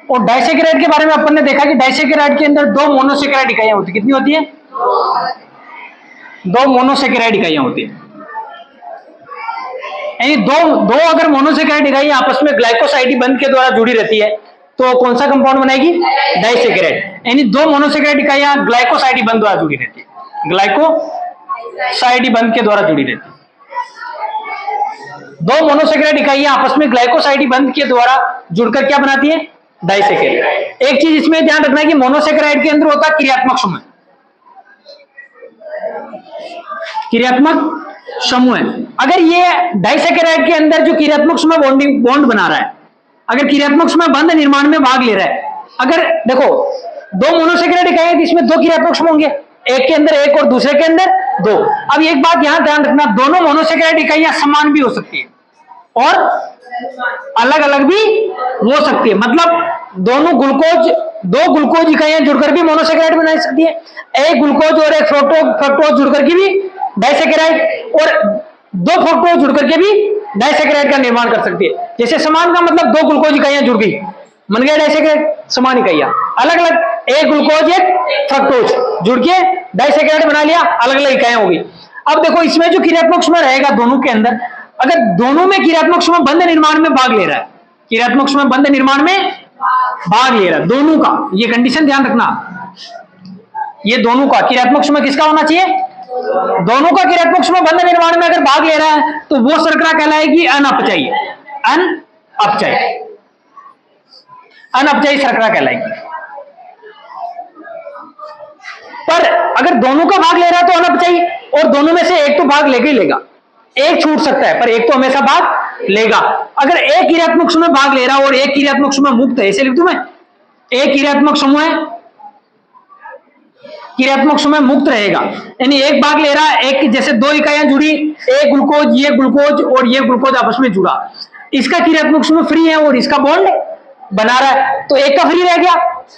और डाइसेकेराइड के बारे में अपन ने देखा कि डाइसेकेराइड के अंदर दो मोनोसेकेराइड इकाइयां होती, कितनी होती है? दो मोनोसेकेराइड इकाइयां होती है। यानी दो दो अगर मोनोसेकेराइड इकाइयां आपस में ग्लाइकोसाइड बंध के द्वारा जुड़ी रहती है तो कौन सा कंपाउंड बनाएगी? डाइसेकेराइड। यानी दो मोनोसेकेराइड इकाइयां ग्लाइकोसाइड बंध द्वारा जुड़ी रहती है, ग्लाइकोसाइड बंध के द्वारा जुड़ी रहती है। दो मोनोसेकेराइड इकाइयां आपस में ग्लाइकोसाइड बंध के द्वारा जुड़कर क्या बनाती है? डाइसेकेराइड। एक चीज इसमें ध्यान रखना है कि मोनोसेकेराइड के अंदर होता है क्रियात्मक समूह, क्रियात्मक समूह। अगर ये डाइसेकेराइड के अंदर जो क्रियात्मक समूह बॉन्ड बना रहा है, अगर क्रियात्मक समूह बंध निर्माण में भाग ले रहा है, अगर देखो दो मोनोसेकेराइड इकाइयां इसमें दो क्रियात्मक समूह होंगे, एक के अंदर एक और दूसरे के अंदर दो। अब एक बात यहां ध्यान रखना, दोनों मोनोसेकेराइड इकाइयां समान भी हो सकती है और अलग अलग भी हो सकती है। मतलब दो ग्लूकोज इकाइयां जुड़कर भी मोनोसेकेराइड बना सकती है, एक ग्लूकोज और एक फ्रक्टोज जुड़कर के भी डाइसेकेराइड, और दो फ्रक्टोज जुड़कर के भी डाइसेकेराइड का निर्माण कर सकती है। जैसे समान का मतलब दो ग्लूकोज इकाइयां जुड़ गई, बन गया डाइसेकेराइड। समान इकाइयां अलग अलग, एक ग्लूकोज एक फ्रक्टोज जुड़ के डाइसेकेराइड बना लिया, अलग अलग इकाइयां हो गई। अब देखो इसमें जो क्रियात्मक समूह रहेगा दोनों के अंदर, अगर दोनों में क्रियात्मक समूह बंध निर्माण में भाग ले रहा है, क्रियात्मक समूह बंध निर्माण में भाग ले रहा है दोनों का, ये कंडीशन ध्यान रखना, ये दोनों का क्रियात्मक समूह किसका होना चाहिए? दोनों का क्रियात्मक समूह बंध निर्माण में अगर भाग ले रहा है तो वो शर्करा कहलाएगी अनअपचयी, अनअपचयी शर्करा कहलाएगी। पर अगर दोनों का भाग ले रहा है तो अनअपचयी, और दोनों में से एक तो भाग लेगा ही लेगा, एक छूट सकता है पर एक तो हमेशा भाग लेगा। अगर एक क्रियात्मक समूह भाग ले रहा है और एक क्रियात्मक समूह मुक्त है, ऐसे लिख दूं मैं, एक क्रियात्मक समूह है, क्रियात्मक समूह मुक्त रहेगा, यानी एक भाग ले रहा है, एक जैसे दो इकाइयां जुड़ी, एक ग्लूकोज, ये ग्लूकोज और ये ग्लूकोज आपस में जुड़ा, इसका क्रियात्मक समूह फ्री है और इसका बॉन्ड बना रहा है, तो एक का फ्री रह गया।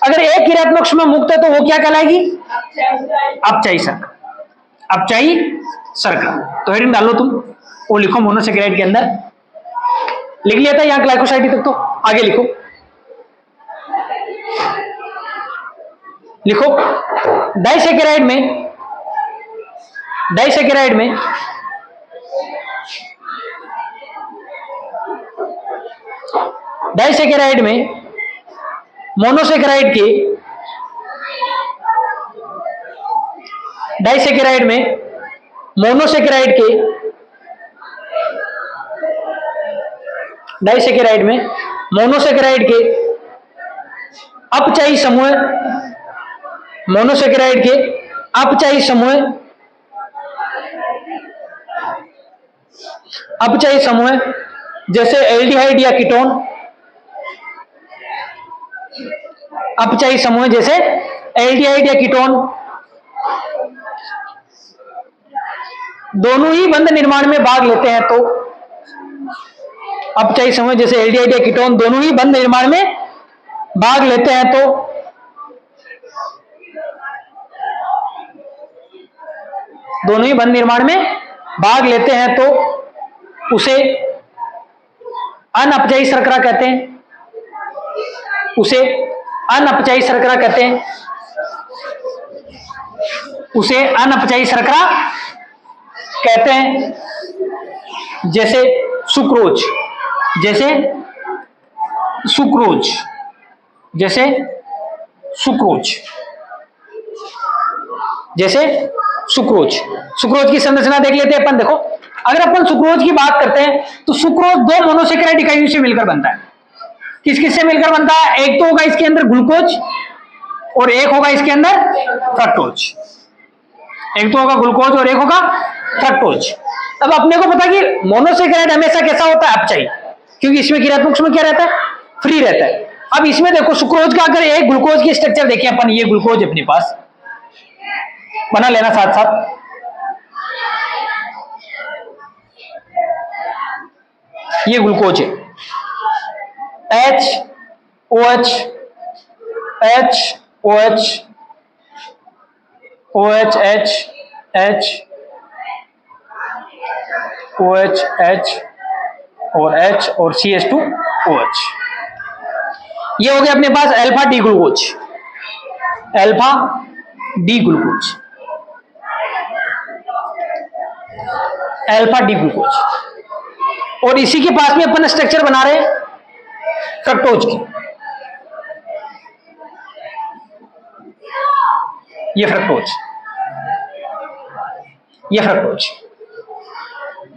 अगर एक क्रियात्मक समूह मुक्त है तो वो क्या कहलाएगी? अपचयी शर्करा, अपचयी शर्करा। तो हेडिंग डालो तुम, वो लिखो मोनोसेकेराइड के अंदर, लिख लिया था यहां ग्लाइकोसाइड तक, तो आगे लिखो, लिखो डाइसेकेराइड में डाइसेकेराइड में मोनोसेकेराइड के डाइसेकेराइड में मोनोसेकेराइड के डाइसेकेराइड में मोनोसेकेराइड के अपचयी समूह, मोनोसेकेराइड के अपचयी समूह, अपचयी समूह जैसे एल्डिहाइड या कीटोन, अपचयी समूह जैसे एल्डिहाइड या कीटोन, दोनों ही बंध निर्माण में भाग लेते हैं, तो अपचयी समूह जैसे एल्डिहाइड या कीटोन दोनों ही बंध निर्माण में भाग लेते हैं, तो दोनों ही बंध निर्माण में भाग लेते हैं तो उसे अनअपचयी शर्करा कहते हैं, उसे अनअपचयी शर्करा कहते हैं, उसे अनअपचयी शर्करा कहते हैं। जैसे सुक्रोज, जैसे सुक्रोज, जैसे सुक्रोज, जैसे सुक्रोज। सुक्रोज की संरचना देख लेते हैं अपन। देखो अगर अपन सुक्रोज की बात करते हैं तो सुक्रोज दो मोनोसेकेराइड इकाइयों से मिलकर बनता है। किस किस से मिलकर बनता है? एक तो होगा इसके अंदर ग्लूकोज और एक होगा इसके अंदर फ्रक्टोज, एक तो होगा ग्लूकोज और एक होगा फ्रक्टोज। अब अपने को पता कि मोनोसेकेराइड हमेशा कैसा होता है? अपचयी, क्योंकि इसमें क्रियात्मक समूह क्या रहता है? फ्री रहता है। अब इसमें देखो सुक्रोज का अगर एक ग्लूकोज की स्ट्रक्चर देखें अपन, ये ग्लूकोज अपने पास बना लेना साथ साथ, ये ग्लूकोज है, OH और H और CH2OH। ये हो गया अपने पास alpha D glucose, alpha D glucose, alpha D glucose. और इसी के पास में अपन स्ट्रक्चर बना रहे हैं फ्रक्टोज की। ये फ्रक्टोज, ये फ्रक्टोज,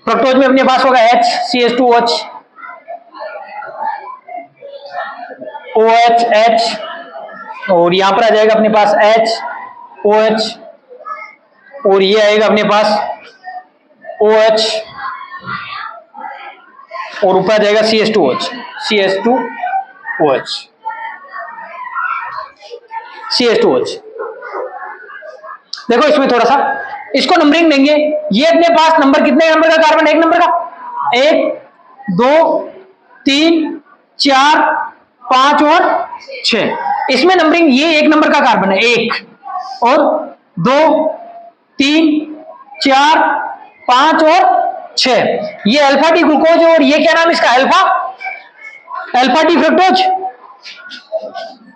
फ्रक्टोज में अपने पास होगा HCH2OH, OH H, और यहां पर आ जाएगा अपने पास HOH, और ये आएगा अपने पास OH, और ऊपर आ जाएगा CH2OH, CH2OH, CH2OH। देखो इसमें थोड़ा सा इसको नंबरिंग देंगे। ये अपने पास नंबर कितने नंबर का कार्बन, एक नंबर का, 1 2 3 4 5 और 6। इसमें नंबरिंग, ये एक नंबर का कार्बन है, 1 और 2 3 4 5 और 6। ये अल्फा डी ग्लूकोज है, और ये क्या नाम है इसका, अल्फा डी फ्रक्टोज।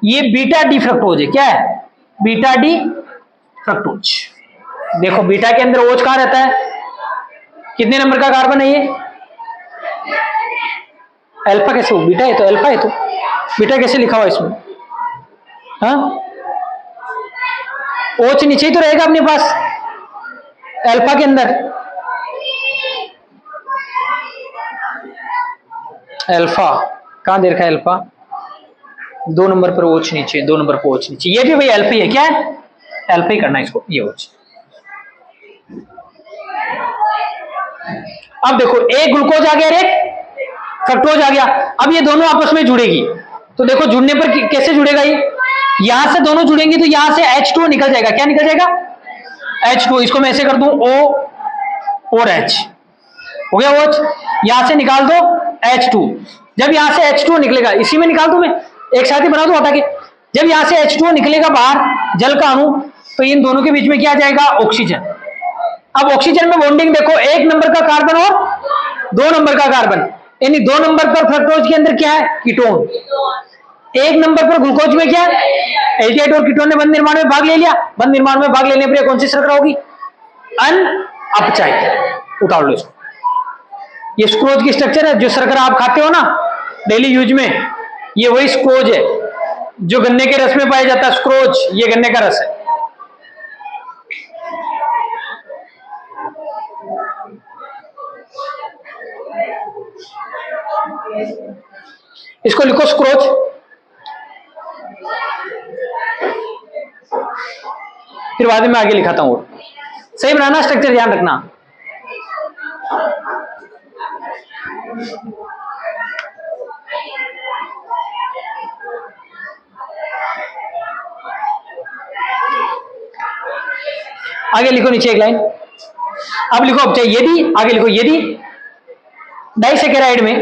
ये बीटा डी फ्रक्टोज है, क्या है, बीटा डी फ्रक्टोज। देखो बीटा के अंदर OH कहां रहता है, कितने नंबर का कार्बन है ये, अल्फा कैसे हो, बीटा है तो अल्फा है, तो बीटा कैसे लिखा हुआ इसमें, हाँ OH नीचे ही तो रहेगा अपने पास अल्फा के अंदर, अल्फा कहां दे रखा है, अल्फा 2 नंबर पर OH नीचे, 2 नंबर पर OH नीचे, ये भी भाई अल्फा ही है, क्या है अल्फा ही करना है इसको, ये OH। अब देखो एक ग्लूकोज आ गया और एक फ्रक्टोज आ गया। अब ये दोनों आपस में जुड़ेगी, तो देखो जुड़ने पर कैसे जुड़ेगा, ये यहां से दोनों जुड़ेंगे तो यहां से H2 निकल जाएगा, क्या निकल जाएगा, H2। इसको मैं ऐसे कर दूं O और H, हो गया OH। यहां से निकाल दो H2, जब यहां से H2 निकलेगा, इसी में निकाल दो, मैं एक साथ ही बना दो हटा के। जब यहां से H2 निकलेगा बाहर जल का अणु, तो इन दोनों के बीच में क्या जाएगा, ऑक्सीजन। अब ऑक्सीजन में बॉन्डिंग देखो, 1 नंबर का कार्बन और 2 नंबर का कार्बन, यानी 2 नंबर पर फ्रक्टोज के अंदर क्या है, कीटोन। 1 नंबर पर ग्लूकोज में क्या है, एल्डिहाइड और कीटोन ने बंध निर्माण में भाग ले लिया। बंध निर्माण में भाग लेने पर कौन सी शर्करा होगी, अनअपचाई। उतार लो इसको, ये स्क्रोज की स्ट्रक्चर है, जो शर्करा आप खाते हो ना डेली यूज में, ये वही स्क्रोज है जो गन्ने के रस में पाया जाता है। स्क्रोज ये गन्ने का रस है। इसको लिखो स्क्रोच, फिर बाद में आगे लिखाता हूं। सही बनाना स्ट्रक्चर, ध्यान रखना। आगे लिखो नीचे एक लाइन, अब लिखो अब चाहिए यदि, आगे लिखो यदि डाइसैकेराइड में,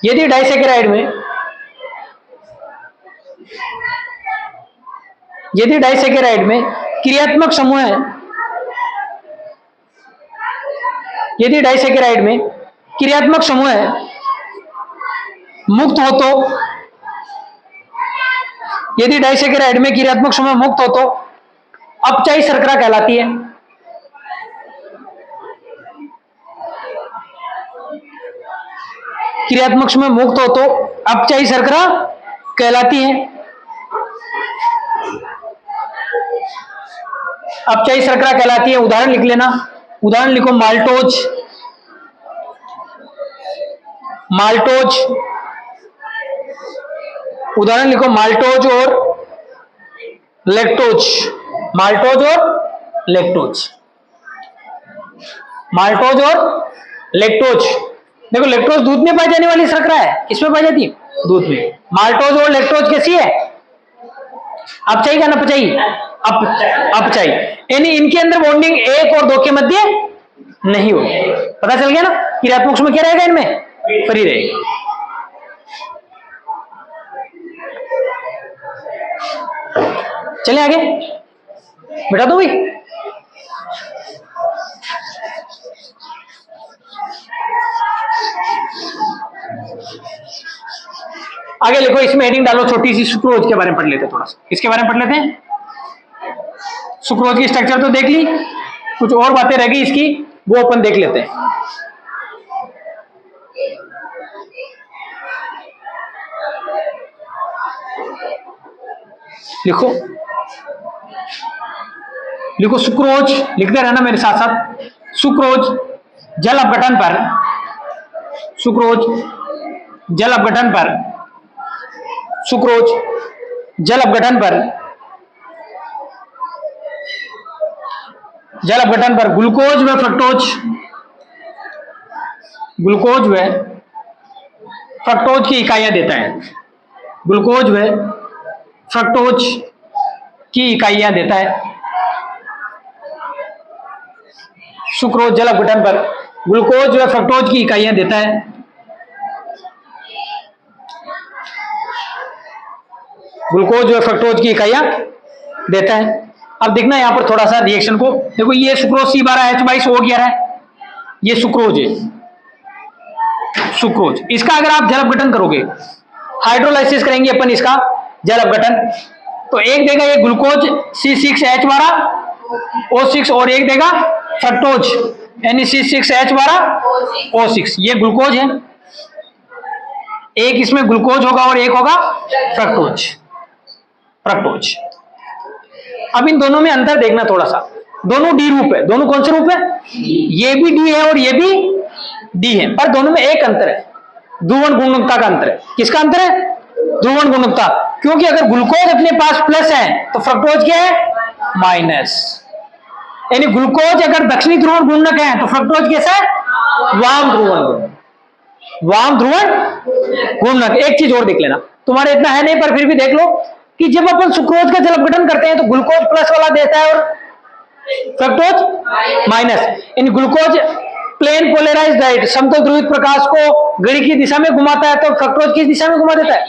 यदि डाइसैकेराइड में, यदि डाइसैकेराइड में क्रियात्मक समूह है, यदि डाइसैकेराइड में क्रियात्मक समूह है मुक्त हो तो, यदि डाइसैकेराइड में क्रियात्मक समूह मुक्त हो तो अपचायी शर्करा कहलाती है। क्रियात्मक समूह मुक्त हो तो अपचायी शर्करा कहलाती है। अपचायी शर्करा कहलाती है। उदाहरण लिख लेना, उदाहरण लिखो माल्टोज, माल्टोज, उदाहरण लिखो माल्टोज और लैक्टोज, माल्टोज और लैक्टोज, माल्टोज और लैक्टोज। देखो लैक्टोज दूध में पाई जाने वाली शर्करा है, किसमें पाई जाती है, दूध में। माल्टोज और लैक्टोज कैसी है, अपचायी का अपचायी, अपचायी, यानी इनके अंदर बॉन्डिंग 1 और 2 के मध्य नहीं होगी। पता चल गया ना, क्रियात्मक समूह क्या रहेगा इनमें, फ्री रहेगा। चलिए आगे बिठा दो भाई। आगे लिखो, इसमें हेडिंग डालो छोटी सी, सुक्रोज के बारे में पढ़ लेते हैं थोड़ा सा। इसके बारे में पढ़ लेते हैं। सुक्रोज की स्ट्रक्चर तो देख ली, कुछ और बातें रह गई इसकी, वो अपन देख लेते हैं। लिखो लिखो सुक्रोज, लिखते रहना मेरे साथ साथ। सुक्रोज जल अपघटन पर, सुक्रोज जल अपघटन पर, सुक्रोज जल अपघटन पर, जल अपघटन पर ग्लूकोज व फ्रक्टोज, ग्लूकोज व फ्रक्टोज की इकाइयां देता है। ग्लूकोज व फ्रक्टोज की इकाइयां देता है। सुक्रोज जल अपघटन पर ग्लूकोज व फ्रक्टोज की इकाइयां देता है। ग्लूकोज व फ्रक्टोज की इकाइयां देता है। अब देखना यहां पर थोड़ा सा रिएक्शन को देखो, ये सुक्रोज C12H22O11 है, ये सुक्रोज है, सुक्रोज। इसका अगर आप जल अपघटन करोगे, हाइड्रोलाइसिस करेंगे अपन इसका जल अपघटन, तो एक देगा ये ग्लूकोज C6H12O6 और एक देगा फ्रक्टोज NC6H12O6। ये ग्लूकोज है, एक इसमें ग्लूकोज होगा और एक होगा फ्रक्टोज, फ्रक्टोज। अब इन दोनों में अंतर देखना थोड़ा सा, दोनों डी रूप है, दोनों कौन से रूप है, ये भी डी है और ये भी डी है, पर दोनों में एक अंतर है, ध्रुवण गुणकता का अंतर है। किसका अंतर है, ध्रुवण गुणकता। क्योंकि अगर ग्लूकोज अपने पास प्लस है तो फ्रक्टोज क्या है, माइनस। यानी ग्लूकोज अगर दक्षिणी ध्रुवण गुणक है तो फ्रक्टोज कैसा है, वाम ध्रुवण गुणक, वाम ध्रुवण गुणक। एक चीज और देख लेना, तुम्हारे इतना है नहीं पर फिर भी देख लो कि जब अपन सुक्रोज का जल अपघटन करते हैं तो ग्लूकोज प्लस वाला देता है और fructose minus. In glucose plane polarized light, समतल ध्रुवित प्रकाश को घड़ी की दिशा में घुमाता है, तो फ्रक्टोज किस दिशा में घुमा देता है,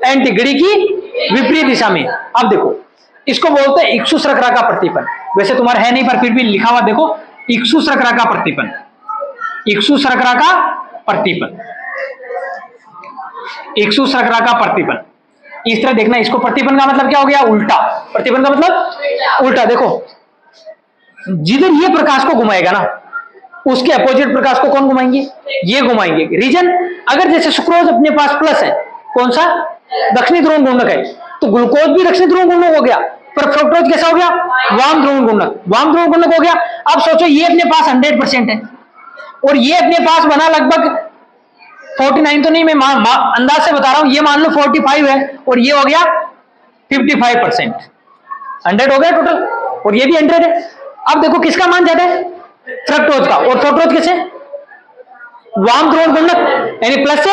एंटी, घड़ी की विपरीत दिशा में। अब देखो, इसको बोलते हैं इक्सु शर्करा का प्रतिपन। वैसे तुम्हारा है नहीं पर फिर भी लिखा हुआ देखो, इक्सु शर्करा का प्रतिपन, इक्सु शर्करा का प्रतिपन, इक्सु शर्करा का प्रतिपन। इस तरह देखना, इसको प्रतिपन का मतलब क्या हो गया, उल्टा। प्रतिपन का मतलब उल्टा। देखो जिधर ये प्रकाश को घुमाएगा ना, उसके अपोजिट प्रकाश को कौन घुमाएंगे, ये घुमाएंगे। रीजन, अगर जैसे सुक्रोज अपने पास प्लस है, कौन सा, दक्षिणी ध्रुवण गुणक है, तो ग्लूकोज भी दक्षिणी ध्रुवण गुणक हो गया, पर फ्रक्टोज कैसा हो गया, वाम ध्रुवण गुणक, वाम ध्रुवण गुणक हो गया। अब सोचो ये अपने पास 100% है और ये अपने पास बना लगभग 49 तो नहीं, मैं अंदाज से बता रहा हूं, ये मान लो 45 है और ये हो गया 55%, 100 हो गया टोटल, और ये भी 100 है। अब देखो किसका मान ज्यादा है, फ्रक्टोज का। और फ्रक्टोज कैसे, वाम ध्रुवण गुणक, यानी प्लस से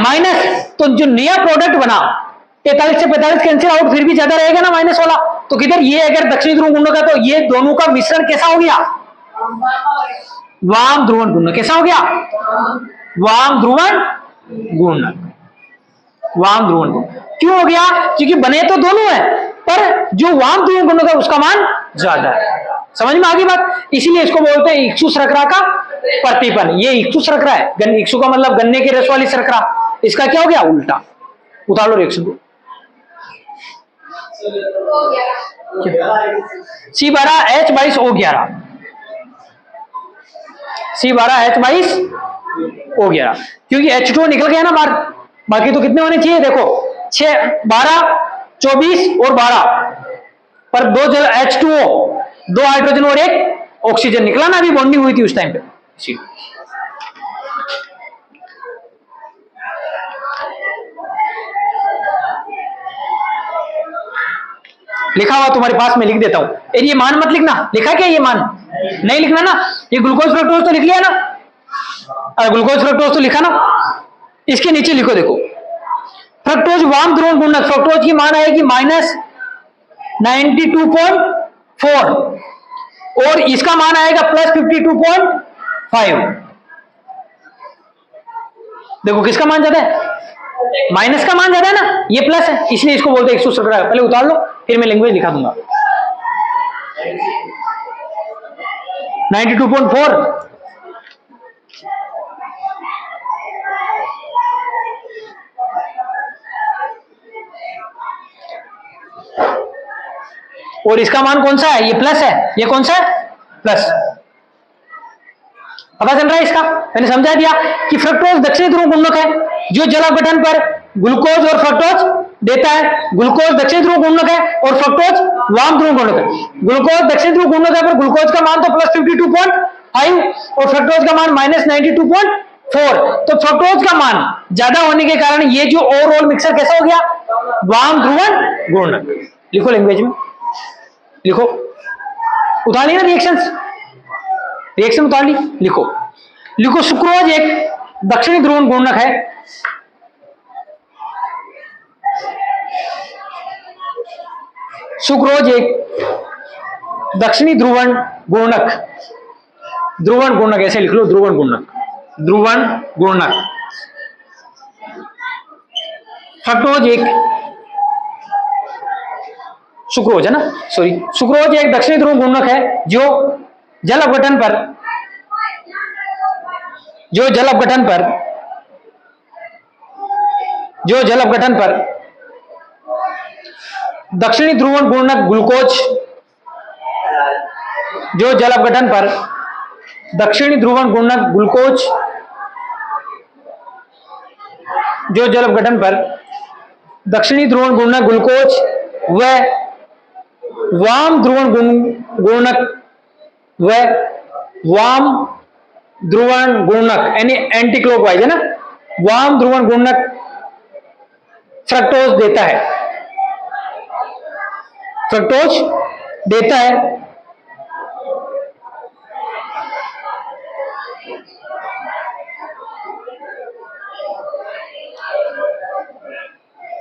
माइनस, तो जो नया प्रोडक्ट बना 43 से 45 कैंसिल आउट, फिर भी ज्यादा रहेगा ना माइनस वाला। तो किधर ये अगर दक्षिणी ध्रुवण गुणक है तो ये दोनों का मिश्रण कैसा हो गया, वाम ध्रुवण गुणक। कैसा हो गया, वाम ध्रुवण गुणक, वाम ध्रुवण गुणक। क्यों हो गया, क्योंकि बने तो दोनों है, पर जो वाम ध्रुवण गुणक है उसका मान ज्यादा है। समझ में आ गई बात। इसीलिए इसको बोलते हैं इक्सु शर्करा का प्रतिपन। ये इक्सु शर्करा है, इक्सु का मतलब गन्ने के रस वाली शर्करा, इसका क्या हो गया, उल्टा। उतार लो रिएक्शन को। C12H22O11, C12H22O11, क्योंकि H2O निकल गया ना बाहर, बाकी तो कितने होने चाहिए, देखो 6, 12, 24 और 12, पर दो जल H2O, 2 हाइड्रोजन और 1 ऑक्सीजन निकला ना, अभी बॉन्डिंग हुई थी उस टाइम पे। लिखा हुआ तुम्हारे पास, मैं लिख देता हूं। ये मान मत लिखना, लिखा क्या ये मान, नहीं लिखना ना। ये ग्लूकोज फ्रक्टोज तो लिख लिया ना, ग्लूकोज फ्रक्टोज तो लिखा ना। इसके नीचे लिखो, देखो फ्रक्टोज वाम ध्रुवण गुणक, फ्रक्टोज की मान आएगी -92.4 और इसका मान आएगा +52.5। देखो किसका मान ज्यादा है, माइनस का मान ज्यादा है ना, ये प्लस है, इसलिए इसको बोलते हैं इक्सु शर्करा। पहले उतार लो फिर मैं लैंग्वेज दिखा दूंगा। 92.4, और इसका मान कौन सा है, ये प्लस है, ये कौन सा है, प्लस। पता चल रहा है इसका, मैंने समझा दिया कि फ्रक्टोज दक्षिणी ध्रुव गुणक है जो जल अपघटन पर ग्लूकोज और फ्रक्टोज देता है। ग्लूकोज दक्षिणी ध्रुव गुणक है और फ्रक्टोज वाम ध्रुव गुणक है। ग्लूकोज दक्षिणी ध्रुव गुणक है पर ग्लूकोज का मान तो प्लस 52.5 और फ्रक्टोज का मान माइनस 92.4। तो फ्रक्टोज का मान ज्यादा होने के कारण ये जो ओवरऑल मिक्सर कैसा हो गया, वाम ध्रुवण गुणक। लिखो लैंग्वेज में, लिखो, उतार ली ना रिएक्शंस, रिएक्शन उतार ली, लिखो। लिखो सुक्रोज एक दक्षिणी ध्रुवण गुणक है, सुक्रोज एक दक्षिणी ध्रुवण गुणक, ध्रुवण गुणक ऐसे लिख लो, ध्रुवण गुणक, ध्रुवण गुणक। फ्रक्टोज एक, सुक्रोज है ना, सॉरी, सुक्रोज एक दक्षिणी ध्रुव गुणक है जो जल अपघटन पर, जो जल अपघटन पर, जो जल अपघटन पर दक्षिणी ध्रुवण गुणक ग्लूकोज, जो जल अपघटन पर दक्षिणी ध्रुवण गुणक ग्लूकोज, जो जल अपघटन पर दक्षिणी ध्रुवण गुणक ग्लूकोज व वाम ध्रुवण गुणक व वाम ध्रुवण गुणक यानी एंटी क्लॉकवाइज है ना, वाम ध्रुवण गुणक फ्रक्टोज देता है, फ्रक्टोज देता है।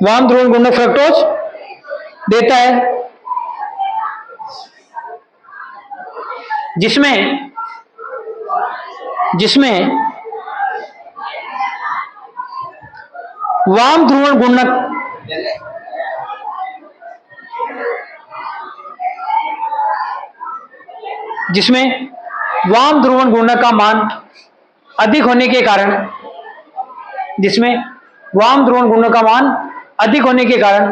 वाम ध्रुवण गुणक फ्रक्टोज देता है जिसमें जिसमें वाम ध्रुवण गुणक जिसमें वाम ध्रुवण गुणक का मान अधिक होने के कारण, जिसमें वाम ध्रुवण गुणक का मान अधिक होने के कारण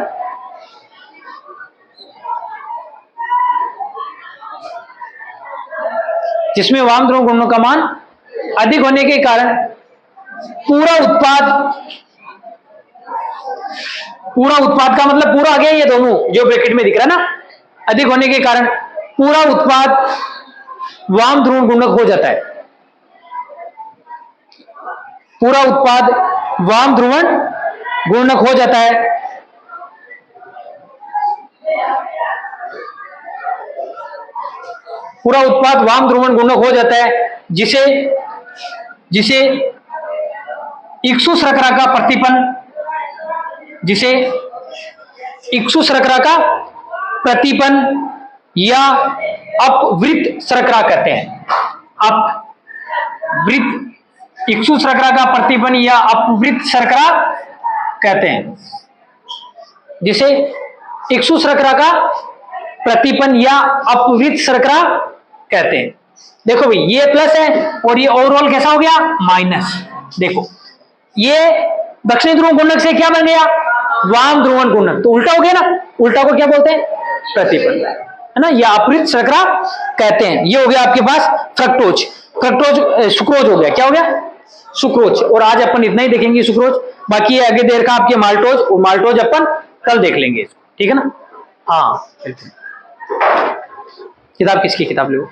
जिसमें वाम ध्रुवण गुणों का मान अधिक होने के कारण पूरा उत्पाद का मतलब पूरा आ गया, ये दोनों जो ब्रैकेट में दिख रहा है ना, अधिक होने के कारण पूरा उत्पाद वाम ध्रुवण गुणक हो जाता है, पूरा उत्पाद वाम ध्रुवण गुणक हो जाता है। पूरा उत्पाद वाम ध्रुवण गुणक हो जाता है जिसे जिसे इक्सु शर्करा का प्रतिपन, जिसे इक्सु शर्करा का प्रतिपन या अपवृत शर्करा कहते हैं। अपवृत, इक्सु शर्करा का प्रतिपन या अपवृत शर्करा कहते हैं, जिसे इक्सु शर्करा का प्रतिपन या अपवृत शर्करा कहते हैं। देखो भाई ये प्लस है और ये ओवरऑल कैसा हो गया, माइनस। देखो ये दक्षिणी ध्रुव गुणक से क्या बन गया, वाम ध्रुवण गुणक, तो उल्टा हो गया ना, उल्टा को क्या बोलते हैं, प्रतिपन, है ना, या अपवृत शर्करा कहते हैं। ये हो गया आपके पास फ्रक्टोज, सुक्रोज हो गया, क्या हो गया, सुक्रोज। और आज अपन इतना ही देखेंगे सुक्रोज, बाकी आगे दे रखा आपके माल्टोज, और माल्टोज अपन कल देख लेंगे इसको, ठीक है ना। हाँ किताब किसकी, किताब लो।